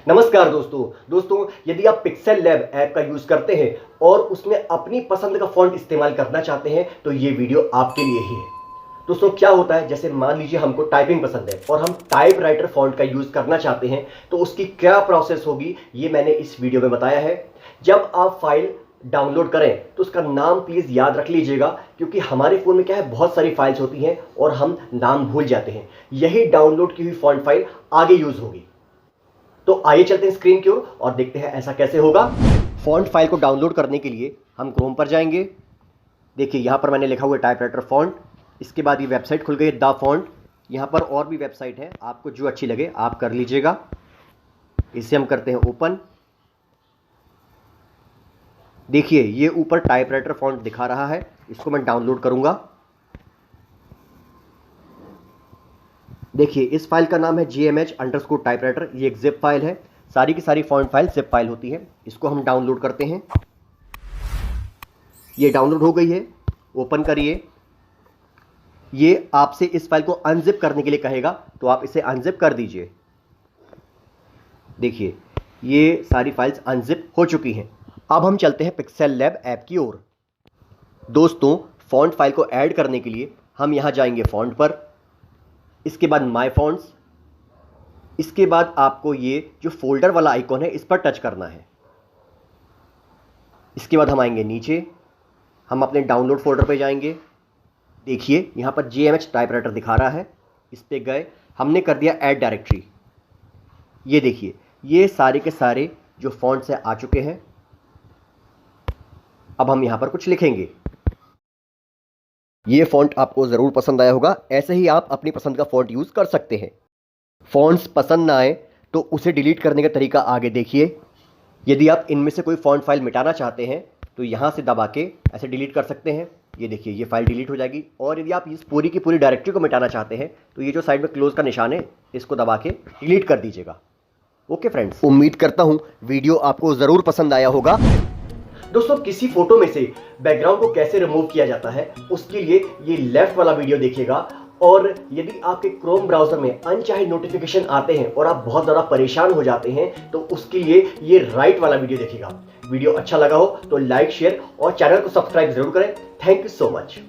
नमस्कार दोस्तों यदि आप पिक्सेल लैब ऐप का यूज करते हैं और उसमें अपनी पसंद का फॉन्ट इस्तेमाल करना चाहते हैं तो ये वीडियो आपके लिए ही है। दोस्तों क्या होता है, जैसे मान लीजिए हमको टाइपिंग पसंद है और हम टाइपराइटर फॉन्ट का यूज करना चाहते हैं तो उसकी क्या प्रोसेस होगी ये मैंने इस वीडियो में बताया है। जब आप फाइल डाउनलोड करें तो उसका नाम प्लीज याद रख लीजिएगा, क्योंकि हमारे फोन में क्या है, बहुत सारी फाइल्स होती हैं और हम नाम भूल जाते हैं। यही डाउनलोड की हुई फॉन्ट फाइल आगे यूज होगी। तो आइए चलते हैं स्क्रीन की ओर और देखते हैं ऐसा कैसे होगा। फॉन्ट फाइल को डाउनलोड करने के लिए हम क्रोम पर जाएंगे। देखिए यहाँ पर मैंने लिखा हुआ है टाइपराइटर फॉन्ट। इसके बाद ये वेबसाइट खुल गई द फॉन्ट। यहाँ पर और भी वेबसाइट है, आपको जो अच्छी लगे आप कर लीजिएगा। इसे हम करते हैं ओपन। देखिए ये ऊपर टाइपराइटर फॉन्ट दिखा रहा है, इसको मैं डाउनलोड करूंगा। देखिए इस फाइल का नाम है gmh_typewriter। ये एक जिप फाइल है। सारी की सारी फॉन्ट फाइल जिप फाइल होती है। इसको हम डाउनलोड करते हैं। ये डाउनलोड हो गई है, ओपन करिए। ये आपसे इस फाइल को अनजिप करने के लिए कहेगा, तो आप इसे अनजिप कर दीजिए। देखिए ये सारी फाइल्स अनजिप हो चुकी हैं। अब हम चलते हैं पिक्सेल लैब ऐप की ओर। दोस्तों फॉन्ट फाइल को ऐड करने के लिए हम यहां जाएंगे फॉन्ट पर, इसके बाद माय फॉन्ट्स, इसके बाद आपको ये जो फोल्डर वाला आइकॉन है इस पर टच करना है। इसके बाद हम आएंगे नीचे, हम अपने डाउनलोड फोल्डर पे जाएंगे। देखिए यहाँ पर gmh टाइपराइटर दिखा रहा है, इस पे गए, हमने कर दिया ऐड डायरेक्टरी। ये देखिए ये सारे के सारे जो फॉन्ट्स हैं आ चुके हैं। अब हम यहाँ पर कुछ लिखेंगे। ये फॉन्ट आपको ज़रूर पसंद आया होगा। ऐसे ही आप अपनी पसंद का फॉन्ट यूज़ कर सकते हैं। फॉन्ट्स पसंद ना आए तो उसे डिलीट करने का तरीका आगे देखिए। यदि आप इनमें से कोई फॉन्ट फाइल मिटाना चाहते हैं तो यहाँ से दबा के ऐसे डिलीट कर सकते हैं। ये देखिए ये फाइल डिलीट हो जाएगी। और यदि आप इस पूरी की पूरी डायरेक्टरी को मिटाना चाहते हैं तो ये जो साइड में क्लोज का निशान है इसको दबा के डिलीट कर दीजिएगा। ओके फ्रेंड्स, उम्मीद करता हूँ वीडियो आपको ज़रूर पसंद आया होगा। दोस्तों किसी फोटो में से बैकग्राउंड को कैसे रिमूव किया जाता है उसके लिए ये लेफ्ट वाला वीडियो देखिएगा। और यदि आपके क्रोम ब्राउजर में अनचाहे नोटिफिकेशन आते हैं और आप बहुत ज़्यादा परेशान हो जाते हैं तो उसके लिए ये राइट वाला वीडियो देखिएगा। वीडियो अच्छा लगा हो तो लाइक शेयर और चैनल को सब्सक्राइब जरूर करें। Thank you so much.